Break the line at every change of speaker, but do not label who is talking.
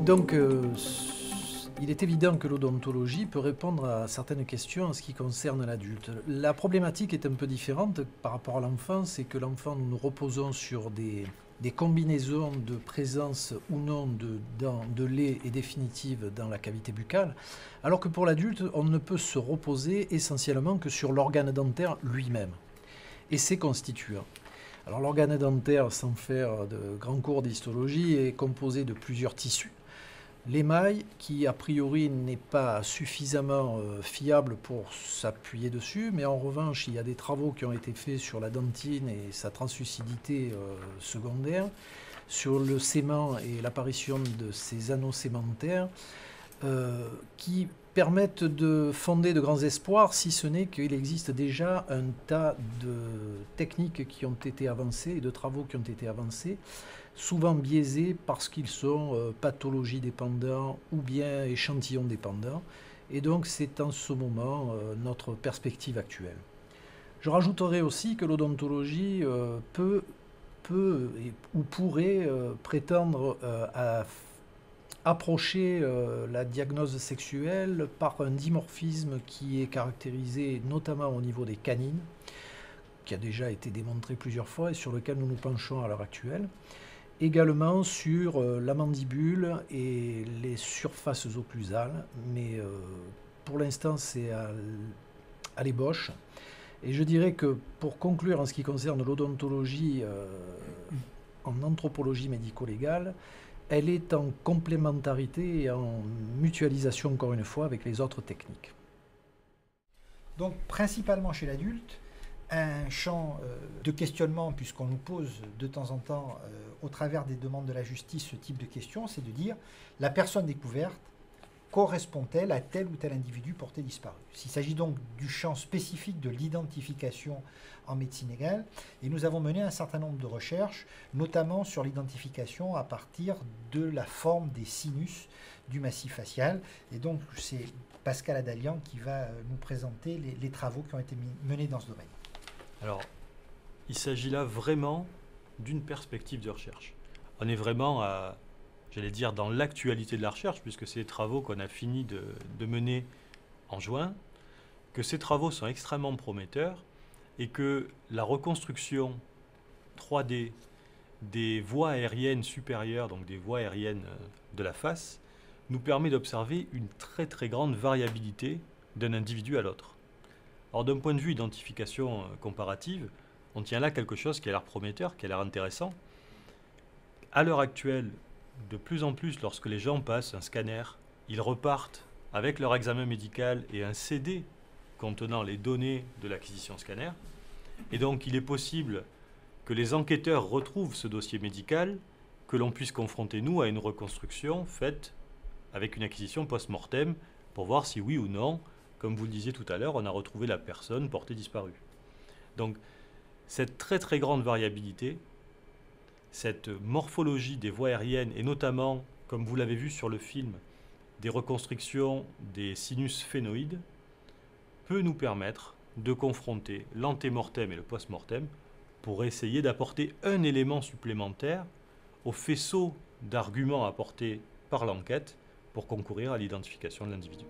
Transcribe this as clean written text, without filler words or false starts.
Donc, il est évident que l'odontologie peut répondre à certaines questions en ce qui concerne l'adulte. La problématique est un peu différente par rapport à l'enfant, c'est que l'enfant, nous nous reposons sur des combinaisons de présence ou non de lait et définitive dans la cavité buccale, alors que pour l'adulte, on ne peut se reposer essentiellement que sur l'organe dentaire lui-même et ses constituants. Alors l'organe dentaire, sans faire de grands cours d'histologie, est composé de plusieurs tissus. L'émail, qui a priori n'est pas suffisamment fiable pour s'appuyer dessus, mais en revanche, il y a des travaux qui ont été faits sur la dentine et sa translucidité secondaire, sur le sément et l'apparition de ces anneaux sémentaires, qui permettent de fonder de grands espoirs, si ce n'est qu'il existe déjà un tas de techniques qui ont été avancées et de travaux qui ont été avancés, souvent biaisés parce qu'ils sont pathologie dépendants ou bien échantillon dépendants. Et donc c'est en ce moment notre perspective actuelle. Je rajouterai aussi que l'odontologie ou pourrait prétendre à approcher la diagnose sexuelle par un dimorphisme qui est caractérisé notamment au niveau des canines, qui a déjà été démontré plusieurs fois et sur lequel nous nous penchons à l'heure actuelle. Également sur la mandibule et les surfaces occlusales, mais pour l'instant c'est à l'ébauche. Et je dirais que pour conclure en ce qui concerne l'odontologie en anthropologie médico-légale, elle est en complémentarité et en mutualisation, encore une fois, avec les autres techniques.
Donc, principalement chez l'adulte, un champ de questionnement, puisqu'on nous pose de temps en temps, au travers des demandes de la justice, ce type de questions, c'est de dire, la personne découverte correspond-elle à tel ou tel individu porté disparu? S'il s'agit donc du champ spécifique de l'identification en médecine légale, et nous avons mené un certain nombre de recherches, notamment sur l'identification à partir de la forme des sinus du massif facial. Et donc, c'est Pascal Adalian qui va nous présenter les travaux qui ont été menés dans ce domaine.
Alors, il s'agit là vraiment d'une perspective de recherche. On est vraiment à, j'allais dire, dans l'actualité de la recherche, puisque c'est des travaux qu'on a fini de mener en juin, que ces travaux sont extrêmement prometteurs et que la reconstruction 3D des voies aériennes supérieures, donc des voies aériennes de la face, nous permet d'observer une très très grande variabilité d'un individu à l'autre. Alors d'un point de vue identification comparative, on tient là quelque chose qui a l'air prometteur, qui a l'air intéressant. À l'heure actuelle, de plus en plus, lorsque les gens passent un scanner, ils repartent avec leur examen médical et un CD contenant les données de l'acquisition scanner. Et donc, il est possible que les enquêteurs retrouvent ce dossier médical, que l'on puisse confronter, nous, à une reconstruction faite avec une acquisition post-mortem pour voir si oui ou non, comme vous le disiez tout à l'heure, on a retrouvé la personne portée disparue. Donc, cette très très grande variabilité, cette morphologie des voies aériennes, et notamment, comme vous l'avez vu sur le film, des reconstructions des sinus phénoïdes, peut nous permettre de confronter l'antémortem et le post-mortem pour essayer d'apporter un élément supplémentaire au faisceau d'arguments apportés par l'enquête pour concourir à l'identification de l'individu.